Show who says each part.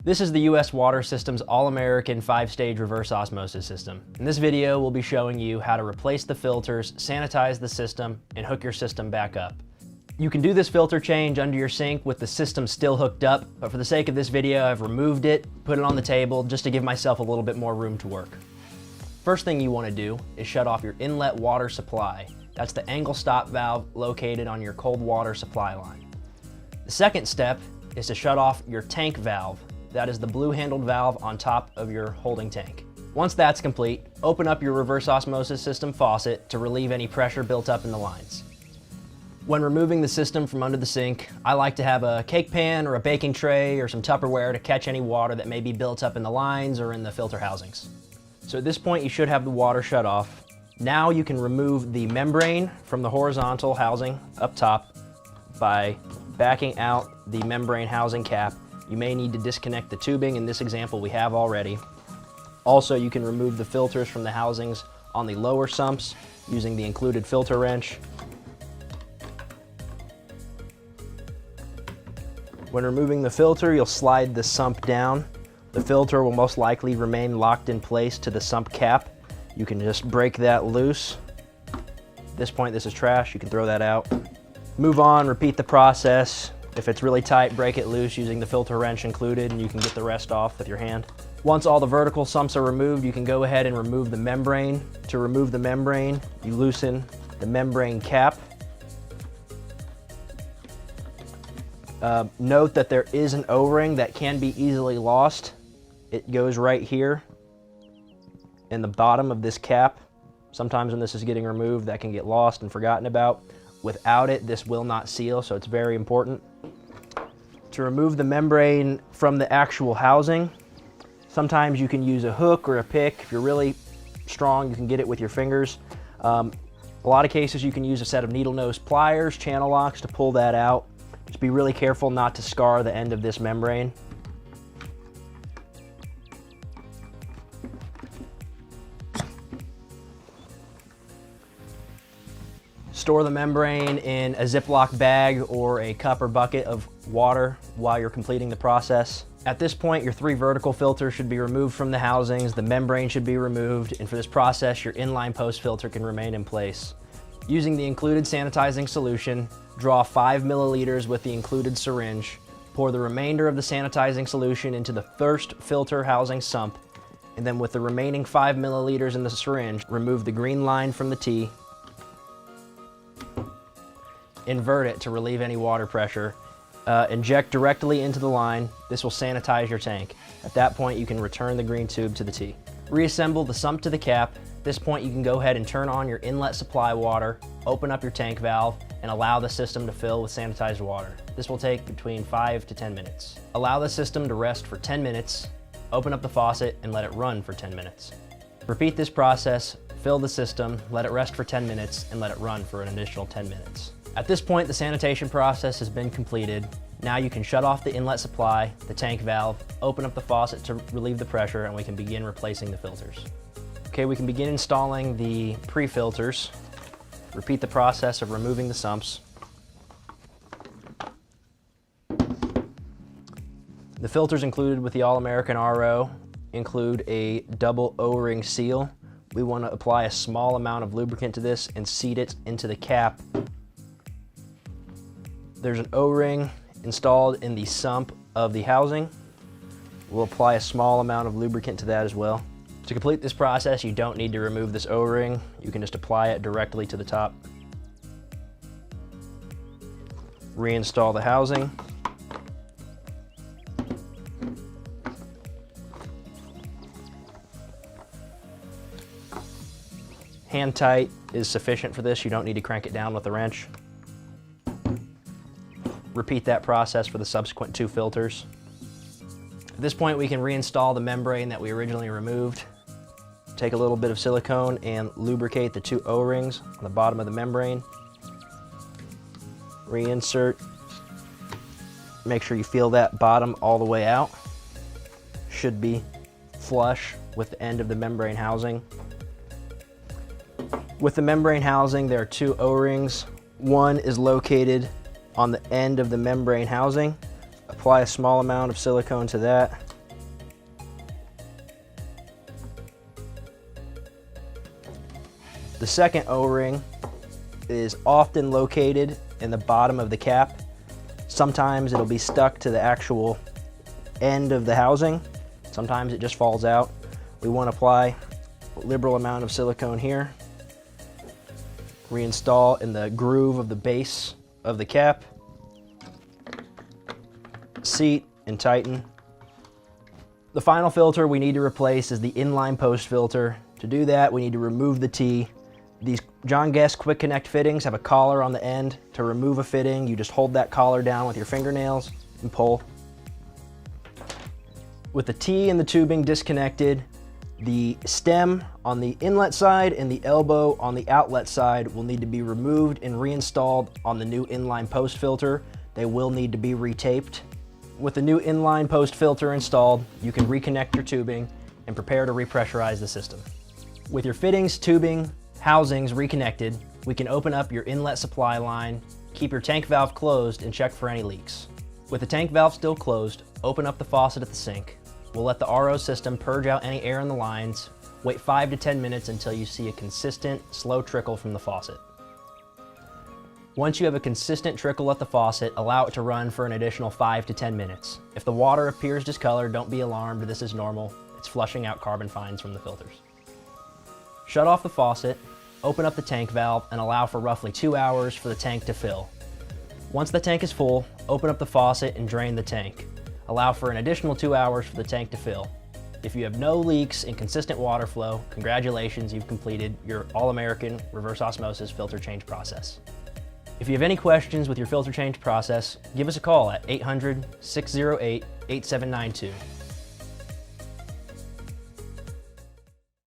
Speaker 1: This is the US Water System's all-American 5-stage reverse osmosis system. In this video, we'll be showing you how to replace the filters, sanitize the system, and hook your system back up. You can do this filter change under your sink with the system still hooked up, but for the sake of this video, I've removed it, put it on the table, just to give myself a little bit more room to work. First thing you want to do is shut off your inlet water supply. That's the angle stop valve located on your cold water supply line. The second step is to shut off your tank valve. That is the blue handled valve on top of your holding tank. Once that's complete, open up your reverse osmosis system faucet to relieve any pressure built up in the lines. When removing the system from under the sink, I like to have a cake pan or a baking tray or some Tupperware to catch any water that may be built up in the lines or in the filter housings. So at this point, you should have the water shut off. Now you can remove the membrane from the horizontal housing up top by backing out the membrane housing cap. You may need to disconnect the tubing. In this example, we have already. Also, you can remove the filters from the housings on the lower sumps using the included filter wrench. When removing the filter, you'll slide the sump down. The filter will most likely remain locked in place to the sump cap. You can just break that loose. At this point, this is trash. You can throw that out. Move on, repeat the process. If it's really tight, break it loose using the filter wrench included, and you can get the rest off with your hand. Once all the vertical sumps are removed, you can go ahead and remove the membrane. To remove the membrane, you loosen the membrane cap. Note that there is an O-ring that can be easily lost. It goes right here in the bottom of this cap. Sometimes when this is getting removed, that can get lost and forgotten about. Without it, this will not seal, so it's very important. To remove the membrane from the actual housing, sometimes you can use a hook or a pick. If you're really strong, you can get it with your fingers. A lot of cases, you can use a set of needle nose pliers, channel locks to pull that out. Just be really careful not to scar the end of this membrane. Store the membrane in a Ziploc bag or a cup or bucket of water while you're completing the process. At this point, your 3 vertical filters should be removed from the housings, the membrane should be removed, and for this process, your inline post filter can remain in place. Using the included sanitizing solution, draw 5 milliliters with the included syringe, pour the remainder of the sanitizing solution into the first filter housing sump, and then with the remaining 5 milliliters in the syringe, remove the green line from the T, invert it to relieve any water pressure, inject directly into the line. This will sanitize your tank. At that point, you can return the green tube to the T. Reassemble the sump to the cap. At this point, you can go ahead and turn on your inlet supply water, open up your tank valve, and allow the system to fill with sanitized water. This will take between 5 to 10 minutes. Allow the system to rest for 10 minutes, open up the faucet, and let it run for 10 minutes. Repeat this process, fill the system, let it rest for 10 minutes, and let it run for an additional 10 minutes. At this point, the sanitation process has been completed. Now you can shut off the inlet supply, the tank valve, open up the faucet to relieve the pressure, and we can begin replacing the filters. Okay, we can begin installing the pre-filters. Repeat the process of removing the sumps. The filters included with the All-American RO include a double O-ring seal. We want to apply a small amount of lubricant to this and seat it into the cap. There's an O-ring installed in the sump of the housing. We'll apply a small amount of lubricant to that as well. To complete this process, you don't need to remove this O-ring. You can just apply it directly to the top. Reinstall the housing. Hand tight is sufficient for this. You don't need to crank it down with a wrench. Repeat that process for the subsequent 2 filters. At this point, we can reinstall the membrane that we originally removed. Take a little bit of silicone and lubricate the 2 O-rings on the bottom of the membrane. Reinsert. Make sure you feel that bottom all the way out. Should be flush with the end of the membrane housing. With the membrane housing, there are 2 O-rings. One is located on the end of the membrane housing. Apply a small amount of silicone to that. The second O-ring is often located in the bottom of the cap. Sometimes it'll be stuck to the actual end of the housing. Sometimes it just falls out. We want to apply a liberal amount of silicone here. Reinstall in the groove of the base of the cap. Seat and tighten. The final filter we need to replace is the inline post filter. To do that, we need to remove the T. These John Guest Quick Connect fittings have a collar on the end. To remove a fitting, you just hold that collar down with your fingernails and pull. With the T and the tubing disconnected, the stem on the inlet side and the elbow on the outlet side will need to be removed and reinstalled on the new inline post filter. They will need to be retaped. With the new inline post filter installed, you can reconnect your tubing and prepare to repressurize the system. With your fittings, tubing, housings reconnected, we can open up your inlet supply line, keep your tank valve closed, and check for any leaks. With the tank valve still closed, open up the faucet at the sink. We'll let the RO system purge out any air in the lines. Wait 5 to 10 minutes until you see a consistent, slow trickle from the faucet. Once you have a consistent trickle at the faucet, allow it to run for an additional 5 to 10 minutes. If the water appears discolored, don't be alarmed, this is normal. It's flushing out carbon fines from the filters. Shut off the faucet, open up the tank valve, and allow for roughly 2 hours for the tank to fill. Once the tank is full, open up the faucet and drain the tank. Allow for an additional 2 hours for the tank to fill. If you have no leaks and consistent water flow, congratulations, you've completed your all-American reverse osmosis filter change process. If you have any questions with your filter change process, give us a call at 800-608-8792.